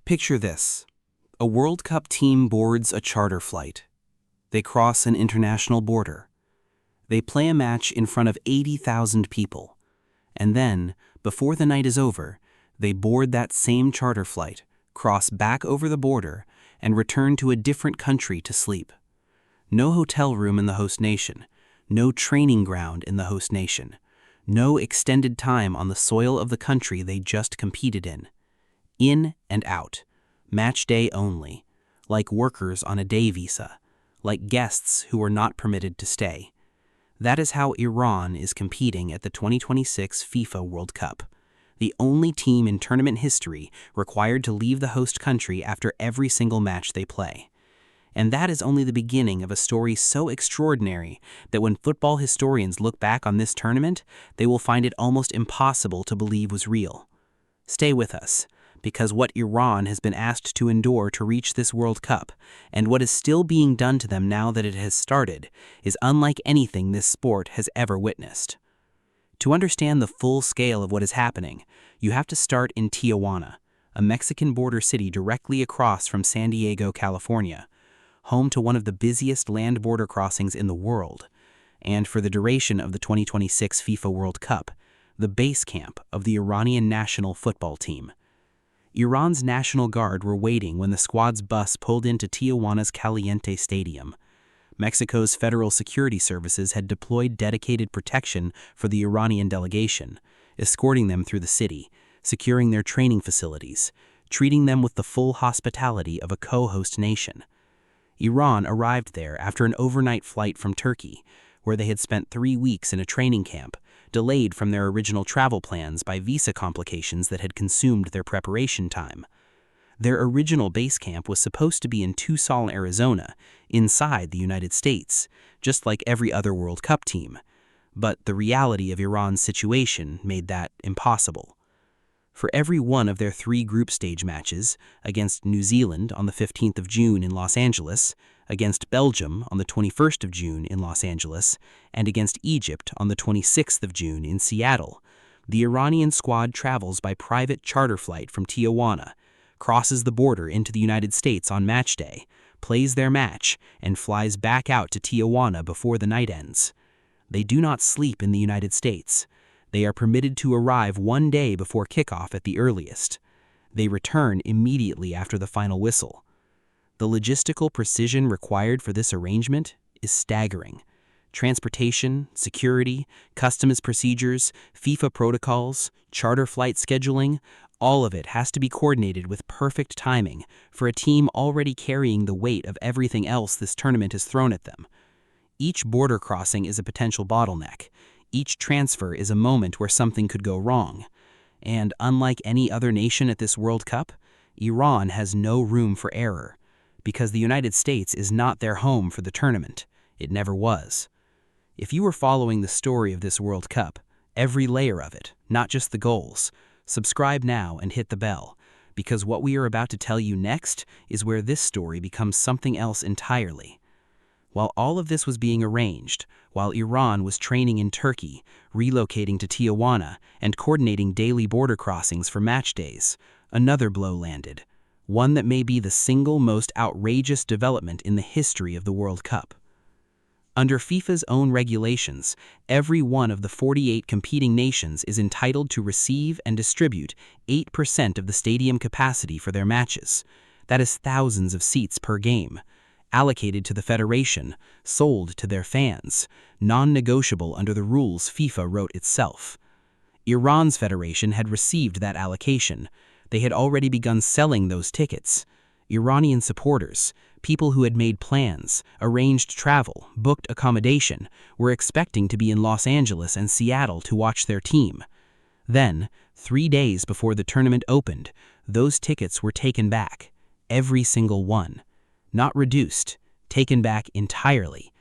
Picture this. A World Cup team boards a charter flight. They cross an international border. They play a match in front of 80,000 people. And then, before the night is over, they board that same charter flight, cross back over the border, and return to a different country to sleep. No hotel room in the host nation, no training ground in the host nation, no extended time on the soil of the country they just competed in. In and out, match day only, like workers on a day visa, like guests who are not permitted to stay. That is how Iran is competing at the 2026 FIFA World Cup, the only team in tournament history required to leave the host country after every single match they play. And that is only the beginning of a story so extraordinary that when football historians look back on this tournament, they will find it almost impossible to believe was real. Stay with us, because what Iran has been asked to endure to reach this World Cup, and what is still being done to them now that it has started, is unlike anything this sport has ever witnessed. To understand the full scale of what is happening, you have to start in Tijuana, a Mexican border city directly across from San Diego, California, home to one of the busiest land border crossings in the world, and for the duration of the 2026 FIFA World Cup, the base camp of the Iranian national football team. Iran's National Guard were waiting when the squad's bus pulled into Tijuana's Caliente Stadium. Mexico's Federal Security Services had deployed dedicated protection for the Iranian delegation, escorting them through the city, securing their training facilities, treating them with the full hospitality of a co-host nation. Iran arrived there after an overnight flight from Turkey, where they had spent 3 weeks in a training camp, delayed from their original travel plans by visa complications that had consumed their preparation time. Their original base camp was supposed to be in Tucson, Arizona, inside the United States, just like every other World Cup team. But the reality of Iran's situation made that impossible. For every one of their 3 group stage matches, against New Zealand on the 15th of June in Los Angeles, against Belgium on the 21st of June in Los Angeles, and against Egypt on the 26th of June in Seattle, the Iranian squad travels by private charter flight from Tijuana, crosses the border into the United States on match day, plays their match, and flies back out to Tijuana before the night ends. They do not sleep in the United States. They are permitted to arrive 1 day before kickoff at the earliest. They return immediately after the final whistle. The logistical precision required for this arrangement is staggering. Transportation, security, customs procedures, FIFA protocols, charter flight scheduling, all of it has to be coordinated with perfect timing for a team already carrying the weight of everything else this tournament has thrown at them. Each border crossing is a potential bottleneck. Each transfer is a moment where something could go wrong. And unlike any other nation at this World Cup, Iran has no room for error, because the United States is not their home for the tournament. It never was. If you were following the story of this World Cup, every layer of it, not just the goals, subscribe now and hit the bell, because what we are about to tell you next is where this story becomes something else entirely. While all of this was being arranged, while Iran was training in Turkey, relocating to Tijuana, and coordinating daily border crossings for match days, another blow landed, one that may be the single most outrageous development in the history of the World Cup. Under FIFA's own regulations, every one of the 48 competing nations is entitled to receive and distribute 8% of the stadium capacity for their matches. That is thousands of seats per game, allocated to the federation, sold to their fans, non-negotiable under the rules FIFA wrote itself. Iran's federation had received that allocation. They had already begun selling those tickets. Iranian supporters, people who had made plans, arranged travel, booked accommodation, were expecting to be in Los Angeles and Seattle to watch their team. Then, 3 days before the tournament opened, those tickets were taken back, every single one. Not reduced, taken back entirely.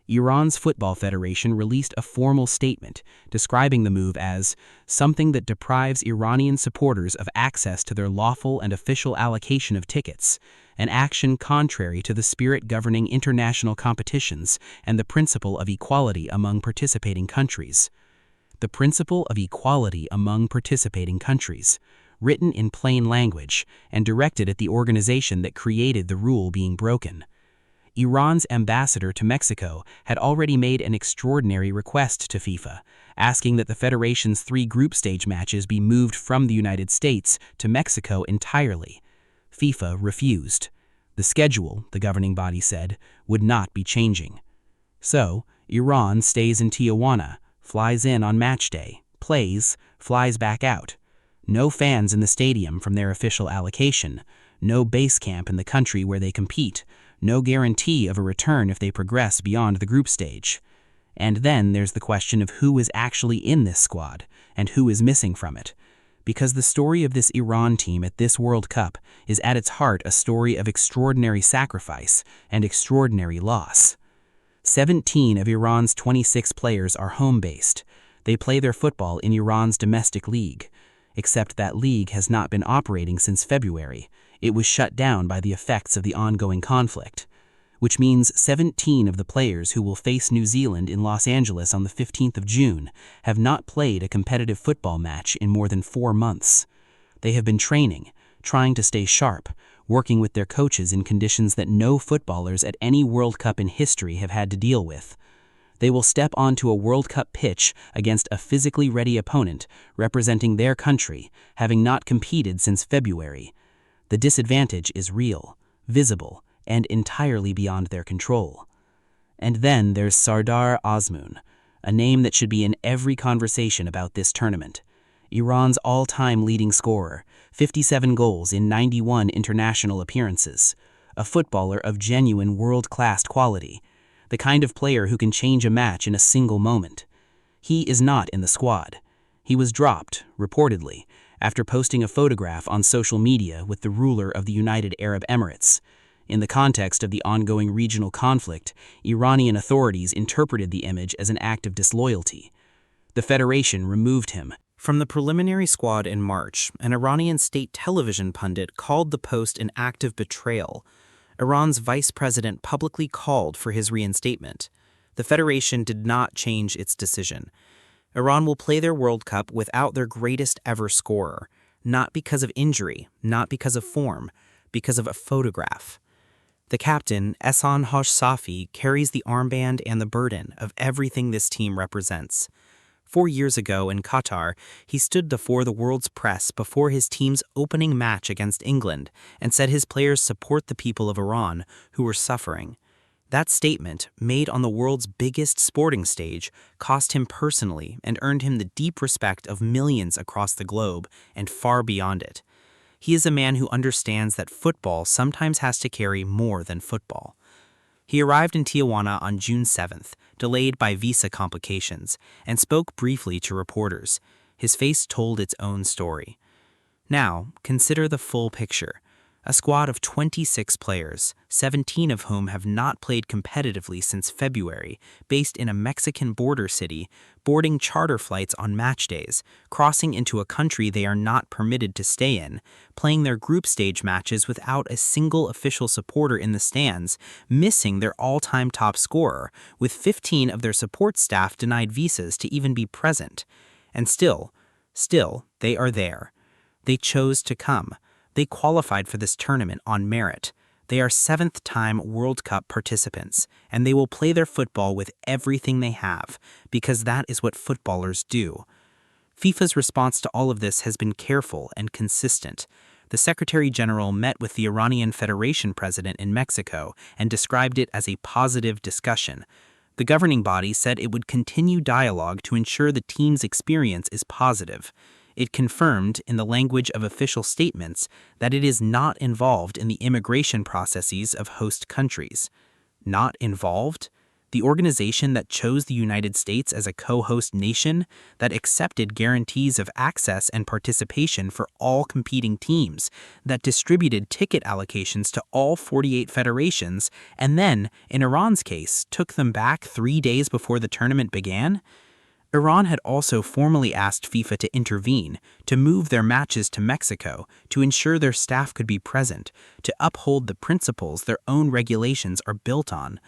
Iran's Football Federation released a formal statement describing the move as something that deprives Iranian supporters of access to their lawful and official allocation of tickets, an action contrary to the spirit governing international competitions and the principle of equality among participating countries. The principle of equality among participating countries. written in plain language and directed at the organization that created the rule being broken. Iran's ambassador to Mexico had already made an extraordinary request to FIFA, asking that the federation's 3 group stage matches be moved from the United States to Mexico entirely. FIFA refused. The schedule, the governing body said, would not be changing. So, Iran stays in Tijuana, flies in on match day, plays, flies back out. No fans in the stadium from their official allocation, no base camp in the country where they compete, no guarantee of a return if they progress beyond the group stage. And then there's the question of who is actually in this squad and who is missing from it. Because the story of this Iran team at this World Cup is at its heart a story of extraordinary sacrifice and extraordinary loss. 17 of Iran's 26 players are home-based. They play their football in Iran's domestic league. Except that league has not been operating since February. It was shut down by the effects of the ongoing conflict, which means 17 of the players who will face New Zealand in Los Angeles on the 15th of June have not played a competitive football match in more than 4 months. They have been training, trying to stay sharp, working with their coaches in conditions that no footballers at any World Cup in history have had to deal with. They will step onto a World Cup pitch against a physically ready opponent representing their country, having not competed since February. The disadvantage is real, visible, and entirely beyond their control. And then there's Sardar Azmoun, a name that should be in every conversation about this tournament. Iran's all-time leading scorer, 57 goals in 91 international appearances, a footballer of genuine world-class quality, the kind of player who can change a match in a single moment. He is not in the squad. He was dropped, reportedly, after posting a photograph on social media with the ruler of the United Arab Emirates. In the context of the ongoing regional conflict, Iranian authorities interpreted the image as an act of disloyalty. The federation removed him from the preliminary squad in March. An Iranian state television pundit called the post an act of betrayal. Iran's vice president publicly called for his reinstatement. The federation did not change its decision. Iran will play their World Cup without their greatest ever scorer, not because of injury, not because of form, because of a photograph. The captain, Ehsan Hajsafi, carries the armband and the burden of everything this team represents. 4 years ago in Qatar, he stood before the world's press before his team's opening match against England and said his players support the people of Iran who were suffering. That statement, made on the world's biggest sporting stage, cost him personally and earned him the deep respect of millions across the globe and far beyond it. He is a man who understands that football sometimes has to carry more than football. He arrived in Tijuana on June 7th, delayed by visa complications, and spoke briefly to reporters. His face told its own story. Now, consider the full picture. A squad of 26 players, 17 of whom have not played competitively since February, based in a Mexican border city, boarding charter flights on match days, crossing into a country they are not permitted to stay in, playing their group stage matches without a single official supporter in the stands, missing their all-time top scorer, with 15 of their support staff denied visas to even be present. And still, they are there. They chose to come. They qualified for this tournament on merit. They are 7th-time World Cup participants, and they will play their football with everything they have, because that is what footballers do. FIFA's response to all of this has been careful and consistent. The Secretary General met with the Iranian Federation president in Mexico and described it as a positive discussion. The governing body said it would continue dialogue to ensure the team's experience is positive. It confirmed, in the language of official statements, that it is not involved in the immigration processes of host countries. Not involved? The organization that chose the United States as a co-host nation, that accepted guarantees of access and participation for all competing teams, that distributed ticket allocations to all 48 federations, and then, in Iran's case, took them back 3 days before the tournament began? Iran had also formally asked FIFA to intervene, to move their matches to Mexico, to ensure their staff could be present, to uphold the principles their own regulations are built on.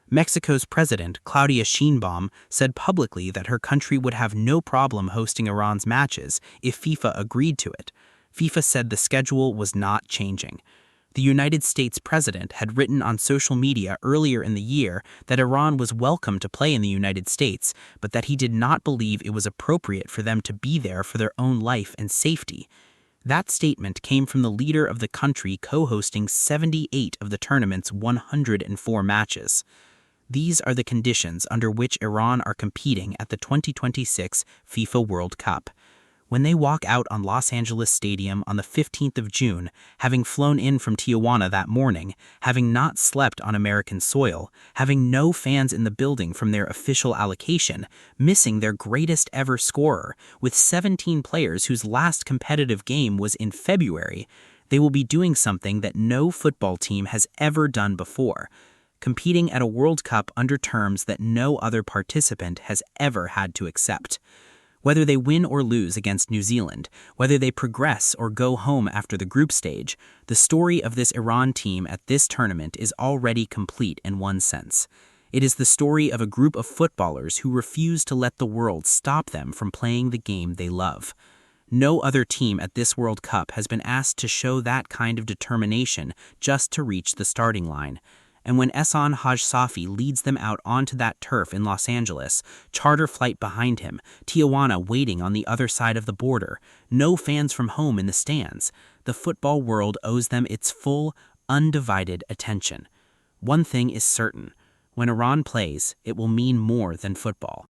Mexico's president, Claudia Sheinbaum, said publicly that her country would have no problem hosting Iran's matches if FIFA agreed to it. FIFA said the schedule was not changing. The United States president had written on social media earlier in the year that Iran was welcome to play in the United States, but that he did not believe it was appropriate for them to be there for their own life and safety. That statement came from the leader of the country co-hosting 78 of the tournament's 104 matches. These are the conditions under which Iran are competing at the 2026 FIFA World Cup. When they walk out on Los Angeles Stadium on the 15th of June, having flown in from Tijuana that morning, having not slept on American soil, having no fans in the building from their official allocation, missing their greatest ever scorer, with 17 players whose last competitive game was in February, they will be doing something that no football team has ever done before, competing at a World Cup under terms that no other participant has ever had to accept. Whether they win or lose against New Zealand, whether they progress or go home after the group stage, the story of this Iran team at this tournament is already complete in one sense. It is the story of a group of footballers who refuse to let the world stop them from playing the game they love. No other team at this World Cup has been asked to show that kind of determination just to reach the starting line. And when Ehsan Haj Safi leads them out onto that turf in Los Angeles, charter flight behind him, Tijuana waiting on the other side of the border, no fans from home in the stands, the football world owes them its full, undivided attention. One thing is certain: when Iran plays, it will mean more than football.